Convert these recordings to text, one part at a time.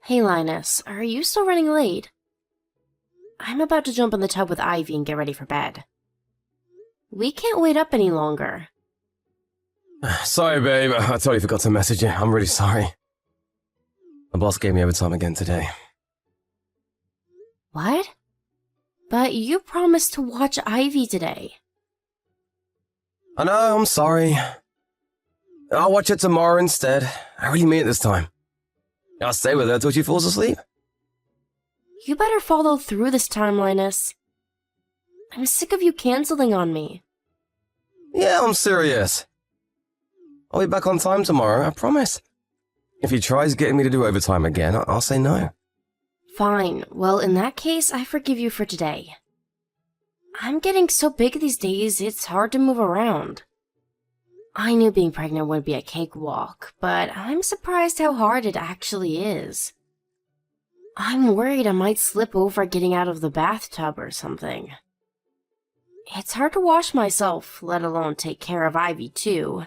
Hey Linus, are you still running late? I'm about to jump in the tub with Ivy and get ready for bed. We can't wait up any longer. Sorry, babe. I totally forgot to message you. I'm really sorry. My boss gave me overtime again today. What? But you promised to watch Ivy today. I know, I'm sorry. I'll watch it tomorrow instead. I really mean it this time. I'll stay with her till she falls asleep. You better follow through this time, Linus. I'm sick of you canceling on me. Yeah, I'm serious. I'll be back on time tomorrow, I promise. If he tries getting me to do overtime again, I'll say no. Fine. Well, in that case, I forgive you for today. I'm getting so big these days, it's hard to move around. I knew being pregnant would be a cakewalk, but I'm surprised how hard it actually is. I'm worried I might slip over getting out of the bathtub or something. It's hard to wash myself, let alone take care of Ivy too.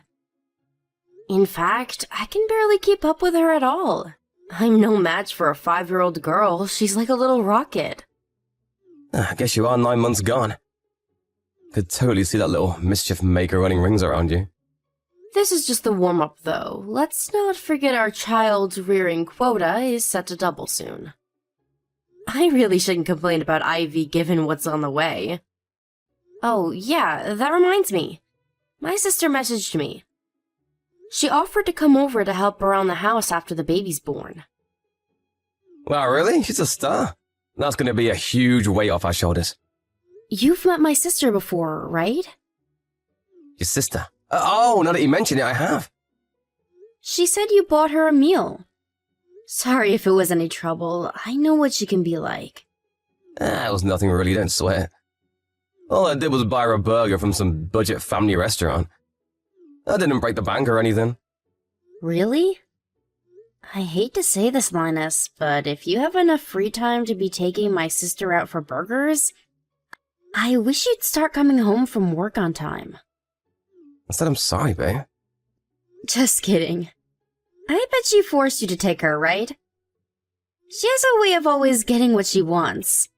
In fact, I can barely keep up with her at all. I'm no match for a 5-year-old girl. She's like a little rocket. I guess you are 9 months gone. Could totally see that little mischief maker running rings around you. This is just the warm-up, though. Let's not forget our child's rearing quota is set to double soon. I really shouldn't complain about Ivy given what's on the way. Oh, yeah, that reminds me. My sister messaged me. She offered to come over to help around the house after the baby's born. Wow, really? She's a star. That's going to be a huge weight off our shoulders. You've met my sister before, right? Your sister? Oh, now that you mention it, I have. She said you bought her a meal. Sorry if it was any trouble. I know what she can be like. It was nothing really, don't sweat. All I did was buy her a burger from some budget family restaurant. I didn't break the bank or anything. Really? I hate to say this, Linus, but if you have enough free time to be taking my sister out for burgers, I wish you'd start coming home from work on time. I said I'm sorry, babe. Just kidding. I bet she forced you to take her, right? She has a way of always getting what she wants.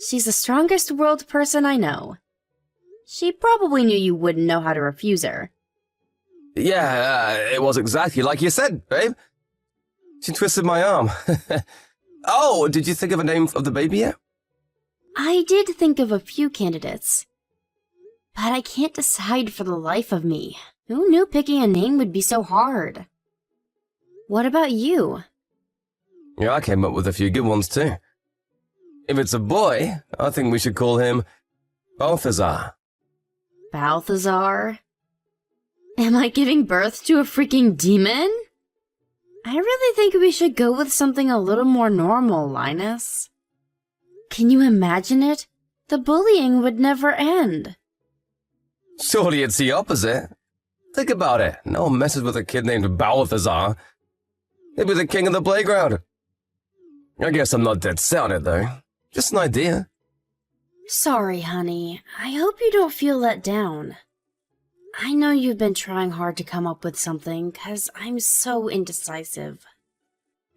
She's the strongest world person I know. She probably knew you wouldn't know how to refuse her. Yeah, it was exactly like you said, babe. She twisted my arm. Oh, did you think of a name of the baby yet? I did think of a few candidates, but I can't decide for the life of me. Who knew picking a name would be so hard? What about you? Yeah, I came up with a few good ones too. If it's a boy, I think we should call him Balthazar. Balthazar? Am I giving birth to a freaking demon? I really think we should go with something a little more normal, Linus. Can you imagine it? The bullying would never end. Surely it's the opposite. Think about it. No one messes with a kid named Balthazar. He'd be the king of the playground. I guess I'm not dead set on it, though. Just an idea. Sorry, honey. I hope you don't feel let down. I know you've been trying hard to come up with something, 'cause I'm so indecisive.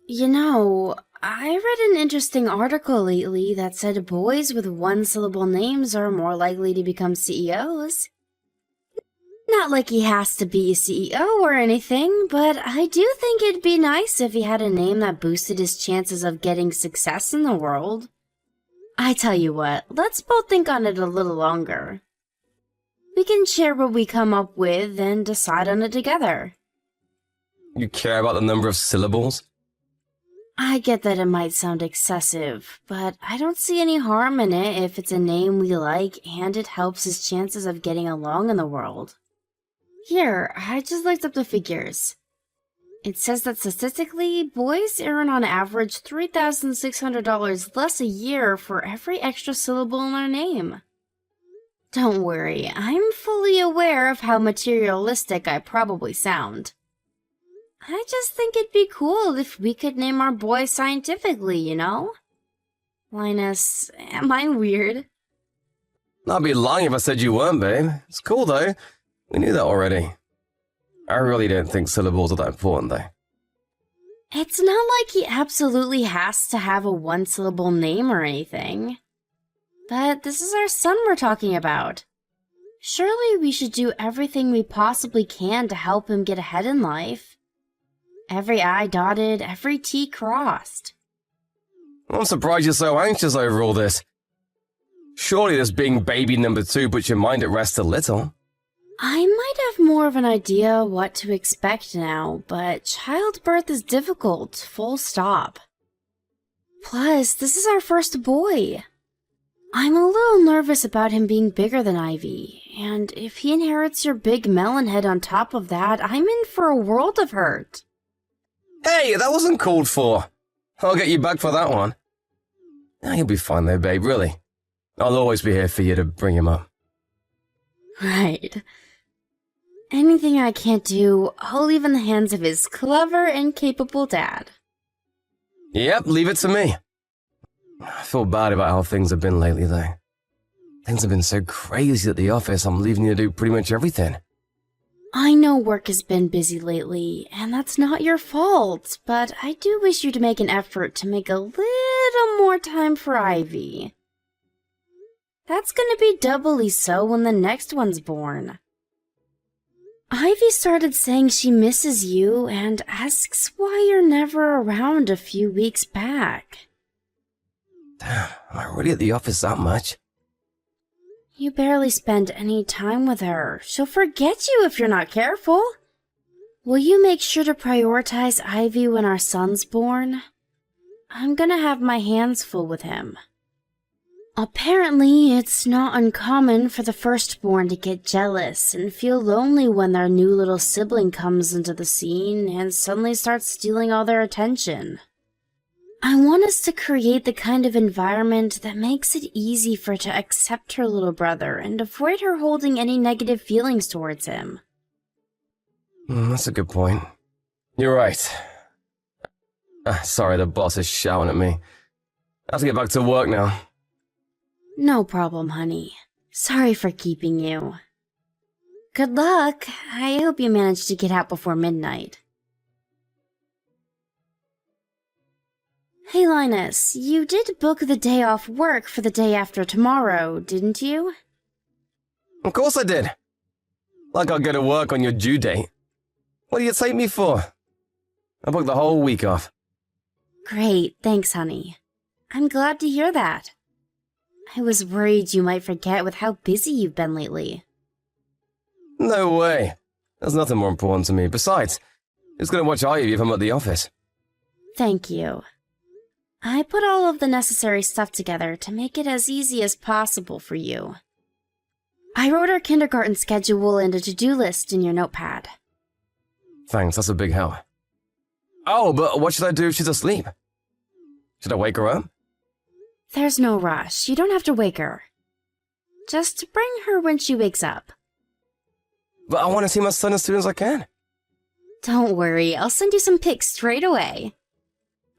You know, I read an interesting article lately that said boys with one-syllable names are more likely to become CEOs. Not like he has to be a CEO or anything, but I do think it'd be nice if he had a name that boosted his chances of getting success in the world. I tell you what, let's both think on it a little longer. We can share what we come up with and decide on it together. You care about the number of syllables? I get that it might sound excessive, but I don't see any harm in it if it's a name we like and it helps his chances of getting along in the world. Here, I just looked up the figures. It says that statistically, boys earn on average $3,600 less a year for every extra syllable in their name. Don't worry, I'm fully aware of how materialistic I probably sound. I just think it'd be cool if we could name our boy scientifically, you know? Linus, am I weird? I'd be lying if I said you weren't, babe. It's cool, though. We knew that already. I really don't think syllables are that important, though. It's not like he absolutely has to have a one-syllable name or anything. But this is our son we're talking about. Surely we should do everything we possibly can to help him get ahead in life. Every I dotted, every T crossed. I'm surprised you're so anxious over all this. Surely this being baby number 2 puts your mind at rest a little. I might have more of an idea what to expect now, but childbirth is difficult, full stop. Plus, this is our first boy. I'm a little nervous about him being bigger than Ivy, and if he inherits your big melon head on top of that, I'm in for a world of hurt. Hey, that wasn't called for. I'll get you back for that one. You'll be fine though, babe, really. I'll always be here for you to bring him up. Right. Anything I can't do, I'll leave in the hands of his clever and capable dad. Yep, leave it to me. I feel bad about how things have been lately, though. Things have been so crazy at the office, I'm leaving you to do pretty much everything. I know work has been busy lately, and that's not your fault, but I do wish you to make an effort to make a little more time for Ivy. That's gonna be doubly so when the next one's born. Ivy started saying she misses you and asks why you're never around a few weeks back. Damn, am I really at the office that much? You barely spend any time with her. She'll forget you if you're not careful. Will you make sure to prioritize Ivy when our son's born? I'm gonna have my hands full with him. Apparently, it's not uncommon for the firstborn to get jealous and feel lonely when their new little sibling comes into the scene and suddenly starts stealing all their attention. I want us to create the kind of environment that makes it easy for her to accept her little brother and avoid her holding any negative feelings towards him. That's a good point. You're right. Sorry, the boss is shouting at me. I have to get back to work now. No problem, honey. Sorry for keeping you. Good luck. I hope you manage to get out before midnight. Hey, Linus, you did book the day off work for the day after tomorrow, didn't you? Of course I did. Like I'll go to work on your due date. What do you take me for? I booked the whole week off. Great, thanks, honey. I'm glad to hear that. I was worried you might forget with how busy you've been lately. No way. There's nothing more important to me. Besides, who's going to watch Ivy if I'm at the office? Thank you. I put all of the necessary stuff together to make it as easy as possible for you. I wrote our kindergarten schedule and a to-do list in your notepad. Thanks, that's a big help. Oh, but what should I do if she's asleep? Should I wake her up? There's no rush. You don't have to wake her. Just bring her when she wakes up. But I want to see my son as soon as I can. Don't worry, I'll send you some pics straight away.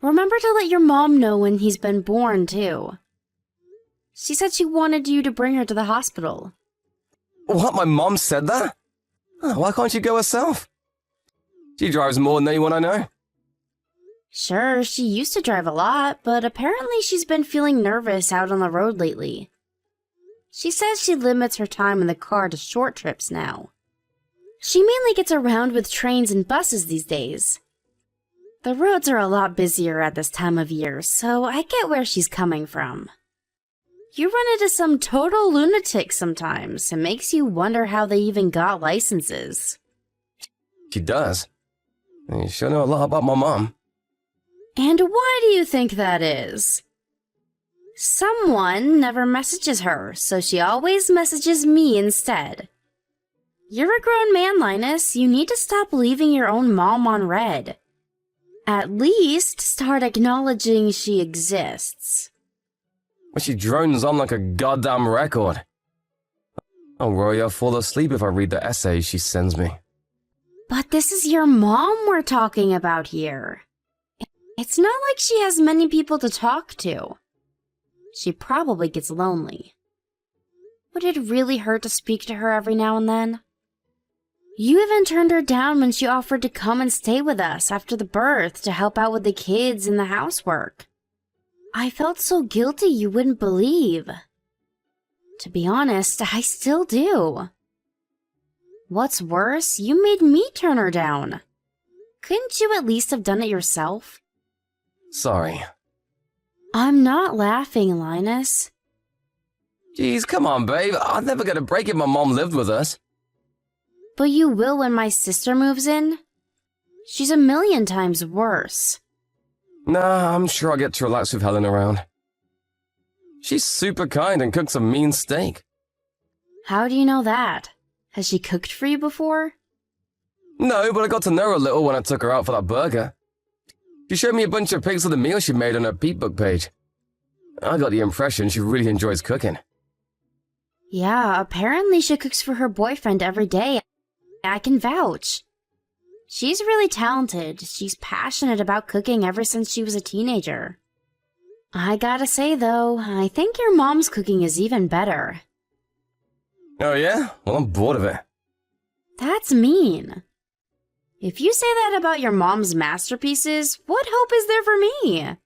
Remember to let your mom know when he's been born, too. She said she wanted you to bring her to the hospital. What, my mom said that? Why can't she go herself? She drives more than anyone I know. Sure, she used to drive a lot, but apparently she's been feeling nervous out on the road lately. She says she limits her time in the car to short trips now. She mainly gets around with trains and buses these days. The roads are a lot busier at this time of year, so I get where she's coming from. You run into some total lunatics sometimes. It makes you wonder how they even got licenses. She does. You sure know a lot about my mom. And why do you think that is? Someone never messages her, so she always messages me instead. You're a grown man, Linus. You need to stop leaving your own mom on red. At least start acknowledging she exists. But she drones on like a goddamn record. I'll worry I'll fall asleep if I read the essays she sends me. But this is your mom we're talking about here. It's not like she has many people to talk to. She probably gets lonely. Would it really hurt to speak to her every now and then? You even turned her down when she offered to come and stay with us after the birth to help out with the kids and the housework. I felt so guilty you wouldn't believe. To be honest, I still do. What's worse, you made me turn her down. Couldn't you at least have done it yourself? Sorry. I'm not laughing, Linus. Jeez, come on, babe. I'd never get a break if my mom lived with us. But you will when my sister moves in. She's a million times worse. Nah, I'm sure I'll get to relax with Helen around. She's super kind and cooks a mean steak. How do you know that? Has she cooked for you before? No, but I got to know her a little when I took her out for that burger. She showed me a bunch of pics of the meal she made on her Peatbook page. I got the impression she really enjoys cooking. Yeah, apparently she cooks for her boyfriend every day. I can vouch. She's really talented. She's passionate about cooking ever since she was a teenager. I gotta say though, I think your mom's cooking is even better. Oh yeah? Well, I'm bored of it. That's mean. If you say that about your mom's masterpieces, what hope is there for me?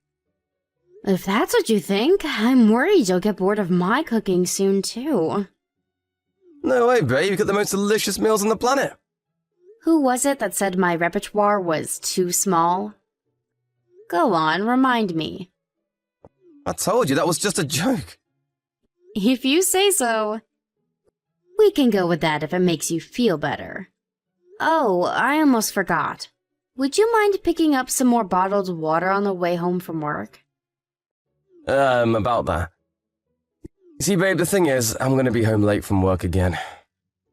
If that's what you think, I'm worried you'll get bored of my cooking soon too. No way, babe. You got the most delicious meals on the planet. Who was it that said my repertoire was too small? Go on, remind me. I told you that was just a joke. If you say so. We can go with that if it makes you feel better. Oh, I almost forgot. Would you mind picking up some more bottled water on the way home from work? About that. See, babe, the thing is, I'm gonna be home late from work again.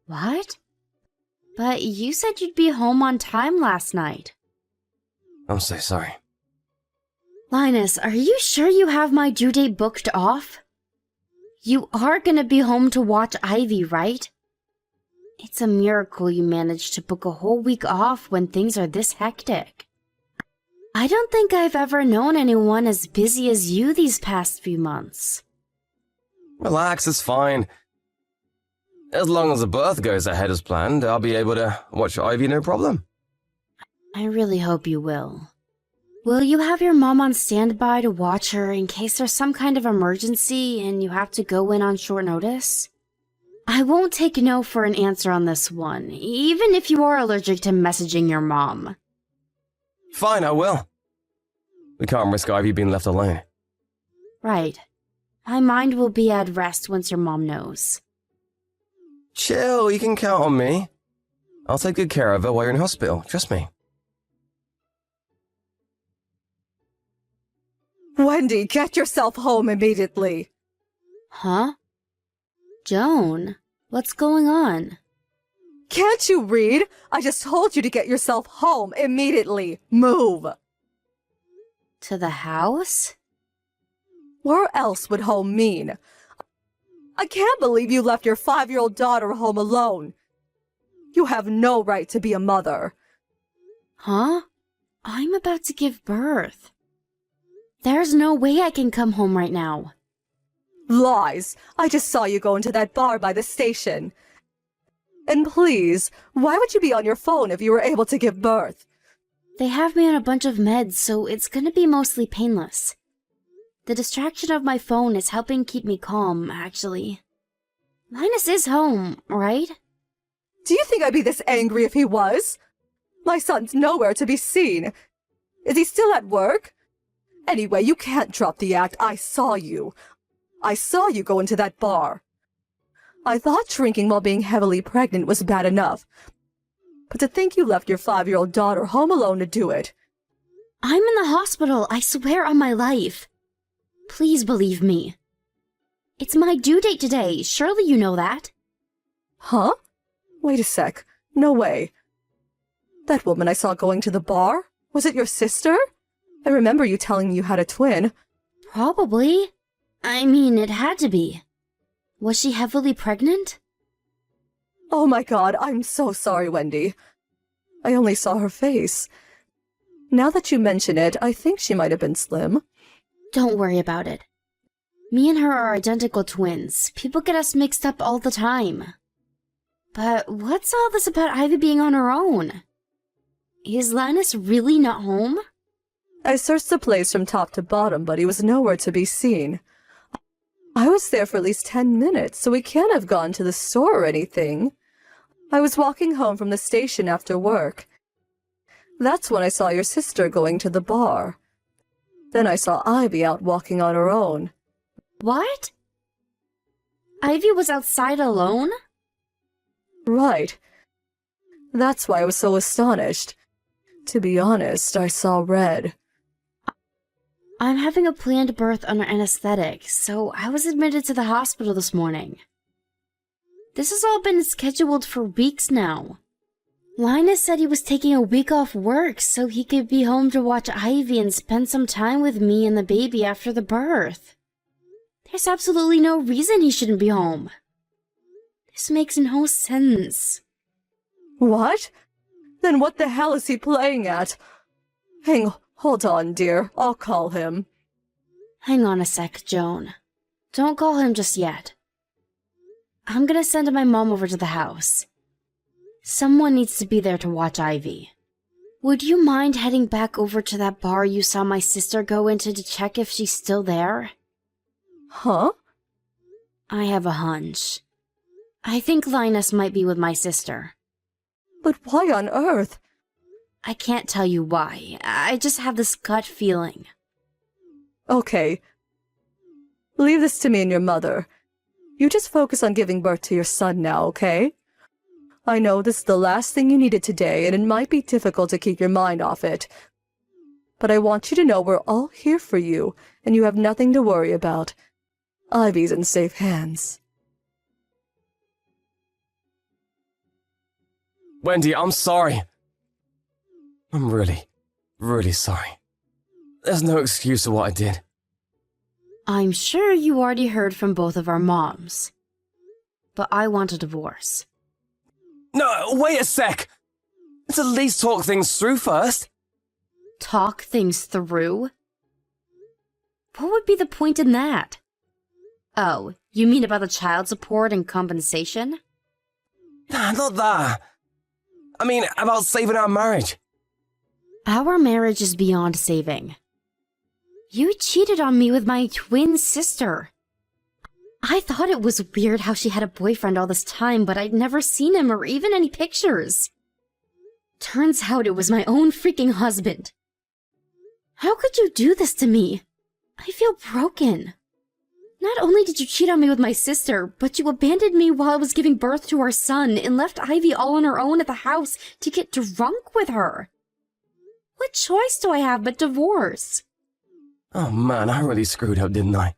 What? But you said you'd be home on time last night. I'm so sorry. Linus, are you sure you have my due date booked off? You are gonna be home to watch Ivy, right? It's a miracle you managed to book a whole week off when things are this hectic. I don't think I've ever known anyone as busy as you these past few months. Relax, it's fine. As long as the birth goes ahead as planned, I'll be able to watch Ivy no problem. I really hope you will. Will you have your mom on standby to watch her in case there's some kind of emergency and you have to go in on short notice? I won't take no for an answer on this one, even if you are allergic to messaging your mom. Fine, I will. We can't risk Ivy being left alone. Right. My mind will be at rest once your mom knows. Chill, you can count on me. I'll take good care of her while you're in hospital, trust me. Wendy, get yourself home immediately. Huh? Joan, what's going on? Can't you read? I just told you to get yourself home immediately. Move. To the house? Where else would home mean? I can't believe you left your 5-year-old daughter home alone. You have no right to be a mother. Huh? I'm about to give birth. There's no way I can come home right now. Lies. I just saw you go into that bar by the station. And please, why would you be on your phone if you were able to give birth? They have me on a bunch of meds, so it's gonna be mostly painless. The distraction of my phone is helping keep me calm, actually. Linus is home, right? Do you think I'd be this angry if he was? My son's nowhere to be seen. Is he still at work? Anyway, you can't drop the act. I saw you. I saw you go into that bar. I thought drinking while being heavily pregnant was bad enough. But to think you left your 5-year-old daughter home alone to do it. I'm in the hospital, I swear on my life. Please believe me. It's my due date today, surely you know that. Huh? Wait a sec. No way. That woman I saw going to the bar? Was it your sister? I remember you telling me you had a twin. Probably. I mean, it had to be. Was she heavily pregnant? Oh my god, I'm so sorry, Wendy. I only saw her face. Now that you mention it, I think she might have been slim. Don't worry about it. Me and her are identical twins. People get us mixed up all the time. But what's all this about Ivy being on her own? Is Linus really not home? I searched the place from top to bottom, but he was nowhere to be seen. I was there for at least 10 minutes, so he can't have gone to the store or anything. I was walking home from the station after work. That's when I saw your sister going to the bar. Then I saw Ivy out walking on her own. What? Ivy was outside alone? Right. That's why I was so astonished. To be honest, I saw red. I'm having a planned birth under anesthetic, so I was admitted to the hospital this morning. This has all been scheduled for weeks now. Linus said he was taking a week off work so he could be home to watch Ivy and spend some time with me and the baby after the birth. There's absolutely no reason he shouldn't be home. This makes no sense. What? Then what the hell is he playing at? Hold on, dear. I'll call him. Hang on a sec, Joan. Don't call him just yet. I'm gonna send my mom over to the house. Someone needs to be there to watch Ivy. Would you mind heading back over to that bar you saw my sister go into to check if she's still there? Huh? I have a hunch. I think Linus might be with my sister. But why on earth? I can't tell you why. I just have this gut feeling. Okay. Leave this to me and your mother. You just focus on giving birth to your son now, okay? I know this is the last thing you needed today, and it might be difficult to keep your mind off it. But I want you to know we're all here for you, and you have nothing to worry about. Ivy's in safe hands. Wendy, I'm sorry. I'm really, really sorry. There's no excuse for what I did. I'm sure you already heard from both of our moms. But I want a divorce. No, wait a sec! Let's at least talk things through first. Talk things through? What would be the point in that? Oh, you mean about the child support and compensation? Nah, not that. I mean, about saving our marriage. Our marriage is beyond saving. You cheated on me with my twin sister. I thought it was weird how she had a boyfriend all this time, but I'd never seen him or even any pictures. Turns out it was my own freaking husband. How could you do this to me? I feel broken. Not only did you cheat on me with my sister, but you abandoned me while I was giving birth to our son and left Ivy all on her own at the house to get drunk with her. What choice do I have but divorce? Oh man, I really screwed up, didn't I?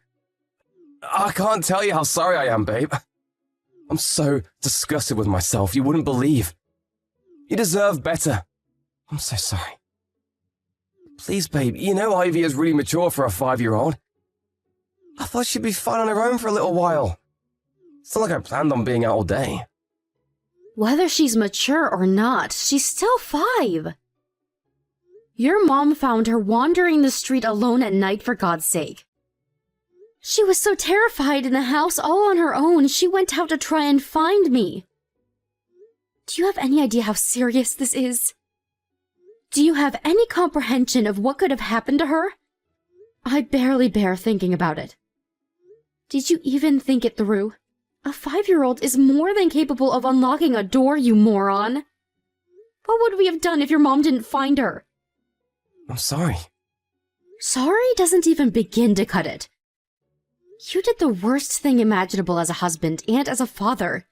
I can't tell you how sorry I am, babe. I'm so disgusted with myself, you wouldn't believe. You deserve better. I'm so sorry. Please, babe, you know Ivy is really mature for a 5-year-old. I thought she'd be fine on her own for a little while. It's not like I planned on being out all day. Whether she's mature or not, she's still 5. Your mom found her wandering the street alone at night, for God's sake. She was so terrified in the house all on her own, she went out to try and find me. Do you have any idea how serious this is? Do you have any comprehension of what could have happened to her? I barely bear thinking about it. Did you even think it through? A 5-year-old is more than capable of unlocking a door, you moron. What would we have done if your mom didn't find her? I'm sorry. Sorry doesn't even begin to cut it. You did the worst thing imaginable as a husband and as a father.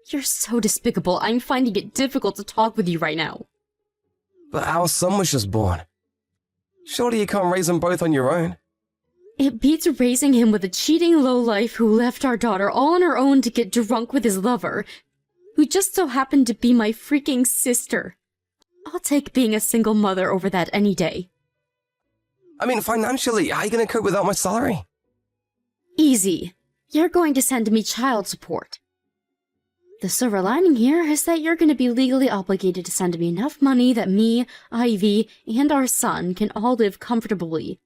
You're so despicable, I'm finding it difficult to talk with you right now. But our son was just born. Surely you can't raise them both on your own. It beats raising him with a cheating lowlife who left our daughter all on her own to get drunk with his lover, who just so happened to be my freaking sister. I'll take being a single mother over that any day. I mean, financially, how are you going to cope without my salary? Easy. You're going to send me child support. The silver lining here is that you're going to be legally obligated to send me enough money that me, Ivy, and our son can all live comfortably.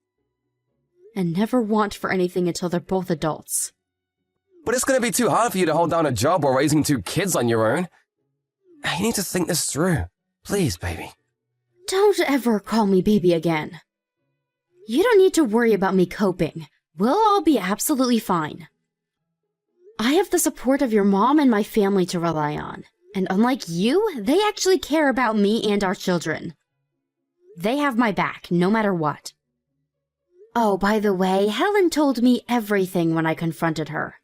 And never want for anything until they're both adults. But it's going to be too hard for you to hold down a job while raising 2 kids on your own. You need to think this through. Please, baby. Don't ever call me baby again. You don't need to worry about me coping. We'll all be absolutely fine. I have the support of your mom and my family to rely on. And unlike you, they actually care about me and our children. They have my back, no matter what. Oh, by the way, Helen told me everything when I confronted her.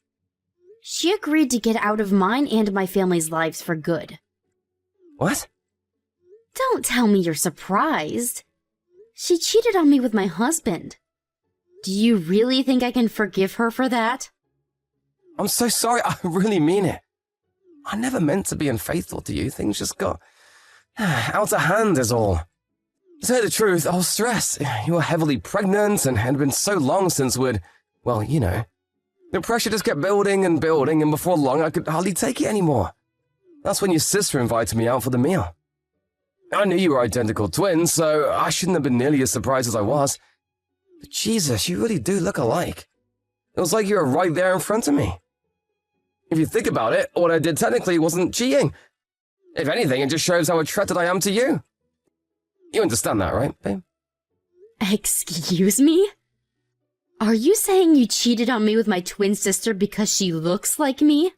She agreed to get out of mine and my family's lives for good. What? Don't tell me you're surprised. She cheated on me with my husband. Do you really think I can forgive her for that? I'm so sorry. I really mean it. I never meant to be unfaithful to you. Things just got out of hand is all. To say the truth, I was stressed. You were heavily pregnant and had been so long since we'd, well, you know. The pressure just kept building, and before long I could hardly take it anymore. That's when your sister invited me out for the meal. I knew you were identical twins, so I shouldn't have been nearly as surprised as I was. But Jesus, you really do look alike. It was like you were right there in front of me. If you think about it, what I did technically wasn't cheating. If anything, it just shows how attracted I am to you. You understand that, right, babe? Excuse me? Are you saying you cheated on me with my twin sister because she looks like me?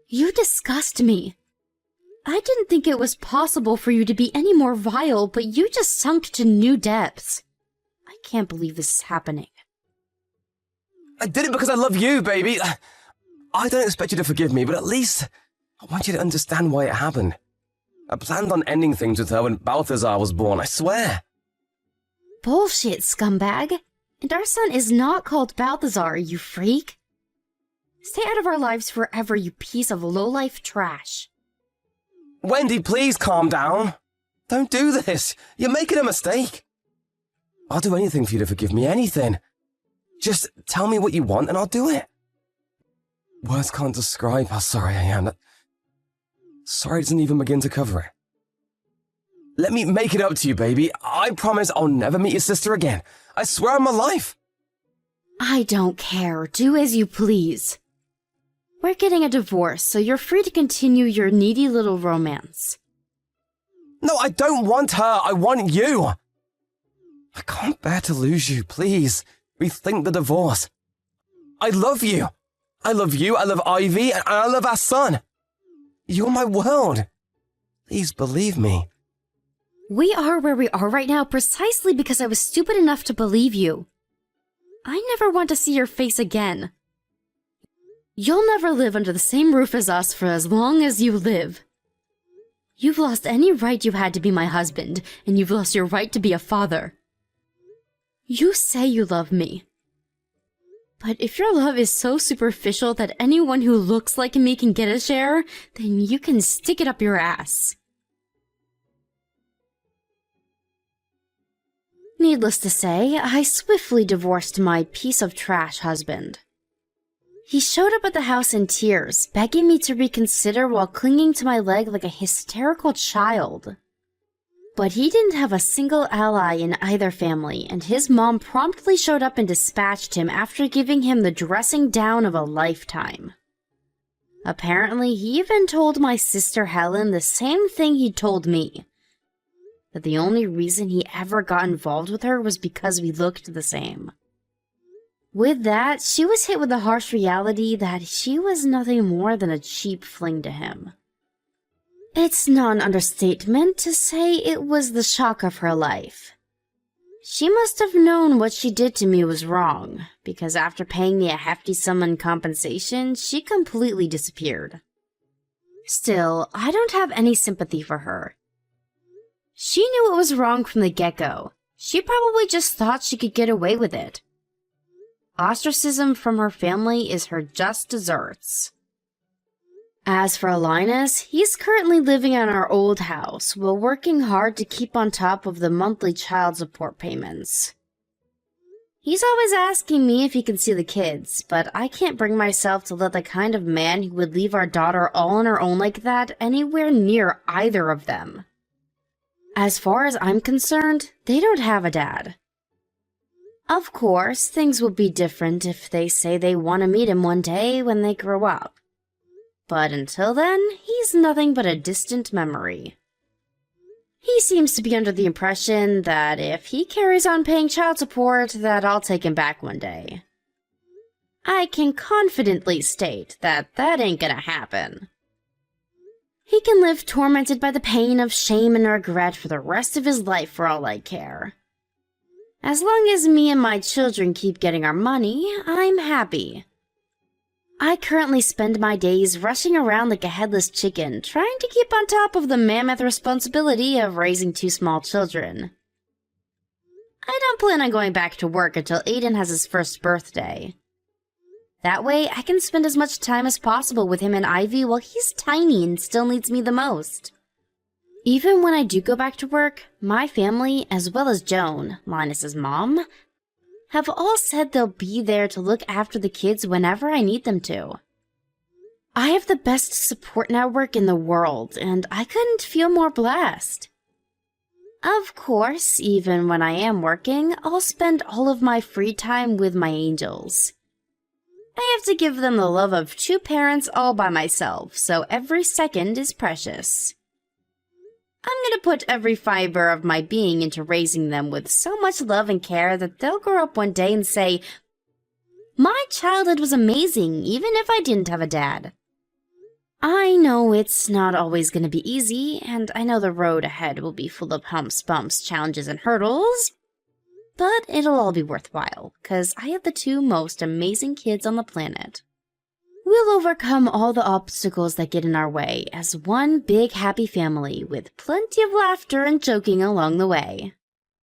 You disgust me. I didn't think it was possible for you to be any more vile, but you just sunk to new depths. I can't believe this is happening. I did it because I love you, baby. I don't expect you to forgive me, but at least I want you to understand why it happened. I planned on ending things with her when Balthazar was born, I swear. Bullshit, scumbag. And our son is not called Balthazar, you freak. Stay out of our lives forever, you piece of low-life trash. Wendy, please calm down. Don't do this. You're making a mistake. I'll do anything for you to forgive me, anything. Just tell me what you want and I'll do it. Words can't describe how sorry I am. Sorry doesn't even begin to cover it. Let me make it up to you, baby. I promise I'll never meet your sister again. I swear on my life. I don't care. Do as you please. We're getting a divorce, so you're free to continue your needy little romance. No, I don't want her. I want you. I can't bear to lose you. Please, rethink the divorce. I love you. I love you, I love Ivy, and I love our son. You're my world. Please believe me. We are where we are right now precisely because I was stupid enough to believe you. I never want to see your face again. You'll never live under the same roof as us for as long as you live. You've lost any right you had to be my husband, and you've lost your right to be a father. You say you love me. But if your love is so superficial that anyone who looks like me can get a share, then you can stick it up your ass. Needless to say, I swiftly divorced my piece of trash husband. He showed up at the house in tears, begging me to reconsider while clinging to my leg like a hysterical child. But he didn't have a single ally in either family, and his mom promptly showed up and dispatched him after giving him the dressing down of a lifetime. Apparently, he even told my sister Helen the same thing he told me, that the only reason he ever got involved with her was because we looked the same. With that, she was hit with the harsh reality that she was nothing more than a cheap fling to him. It's not an understatement to say it was the shock of her life. She must have known what she did to me was wrong, because after paying me a hefty sum in compensation, she completely disappeared. Still, I don't have any sympathy for her. She knew it was wrong from the get-go. She probably just thought she could get away with it. Ostracism from her family is her just desserts. As for Linus, he's currently living in our old house while working hard to keep on top of the monthly child support payments. He's always asking me if he can see the kids, but I can't bring myself to let the kind of man who would leave our daughter all on her own like that anywhere near either of them. As far as I'm concerned, they don't have a dad. Of course, things will be different if they say they want to meet him one day when they grow up. But until then, he's nothing but a distant memory. He seems to be under the impression that if he carries on paying child support, that I'll take him back one day. I can confidently state that that ain't gonna happen. He can live tormented by the pain of shame and regret for the rest of his life for all I care. As long as me and my children keep getting our money, I'm happy. I currently spend my days rushing around like a headless chicken, trying to keep on top of the mammoth responsibility of raising 2 small children. I don't plan on going back to work until Aiden has his first birthday. That way, I can spend as much time as possible with him and Ivy while he's tiny and still needs me the most. Even when I do go back to work, my family, as well as Joan, Linus's mom, have all said they'll be there to look after the kids whenever I need them to. I have the best support network in the world, and I couldn't feel more blessed. Of course, even when I am working, I'll spend all of my free time with my angels. I have to give them the love of 2 parents all by myself, so every second is precious. I'm gonna put every fiber of my being into raising them with so much love and care that they'll grow up one day and say, "My childhood was amazing, even if I didn't have a dad." I know it's not always gonna be easy, and I know the road ahead will be full of humps, bumps, challenges, and hurdles, but it'll all be worthwhile, 'cause I have the 2 most amazing kids on the planet. We'll overcome all the obstacles that get in our way as one big happy family with plenty of laughter and joking along the way.